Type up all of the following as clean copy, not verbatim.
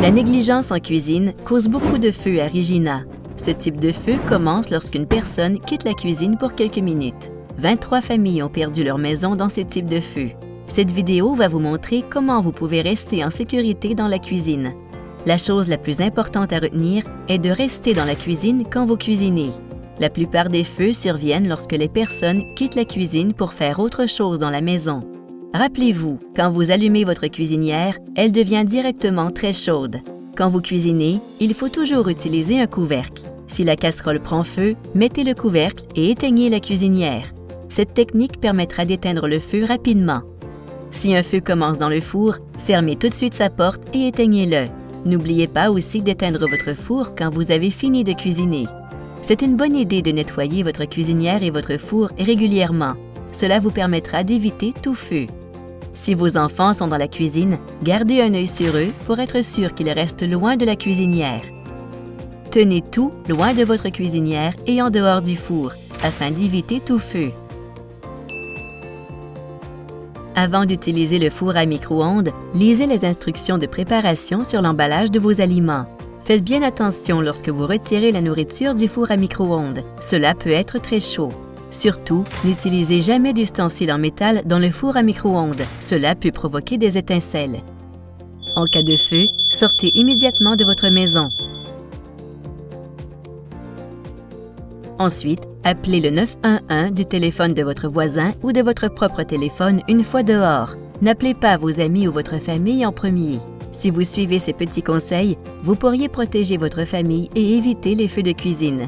La négligence en cuisine cause beaucoup de feux à Regina. Ce type de feu commence lorsqu'une personne quitte la cuisine pour quelques minutes. 23 familles ont perdu leur maison dans ce type de feu. Cette vidéo va vous montrer comment vous pouvez rester en sécurité dans la cuisine. La chose la plus importante à retenir est de rester dans la cuisine quand vous cuisinez. La plupart des feux surviennent lorsque les personnes quittent la cuisine pour faire autre chose dans la maison. Rappelez-vous, quand vous allumez votre cuisinière, elle devient directement très chaude. Quand vous cuisinez, il faut toujours utiliser un couvercle. Si la casserole prend feu, mettez le couvercle et éteignez la cuisinière. Cette technique permettra d'éteindre le feu rapidement. Si un feu commence dans le four, fermez tout de suite sa porte et éteignez-le. N'oubliez pas aussi d'éteindre votre four quand vous avez fini de cuisiner. C'est une bonne idée de nettoyer votre cuisinière et votre four régulièrement. Cela vous permettra d'éviter tout feu. Si vos enfants sont dans la cuisine, gardez un œil sur eux pour être sûr qu'ils restent loin de la cuisinière. Tenez tout loin de votre cuisinière et en dehors du four, afin d'éviter tout feu. Avant d'utiliser le four à micro-ondes, lisez les instructions de préparation sur l'emballage de vos aliments. Faites bien attention lorsque vous retirez la nourriture du four à micro-ondes. Cela peut être très chaud. Surtout, n'utilisez jamais d'ustensiles en métal dans le four à micro-ondes. Cela peut provoquer des étincelles. En cas de feu, sortez immédiatement de votre maison. Ensuite, appelez le 911 du téléphone de votre voisin ou de votre propre téléphone une fois dehors. N'appelez pas vos amis ou votre famille en premier. Si vous suivez ces petits conseils, vous pourriez protéger votre famille et éviter les feux de cuisine.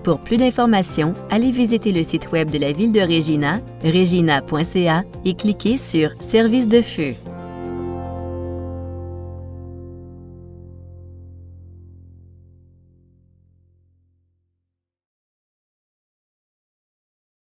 Pour plus d'informations, allez visiter le site web de la ville de Regina, regina.ca, et cliquez sur « Service de feu ».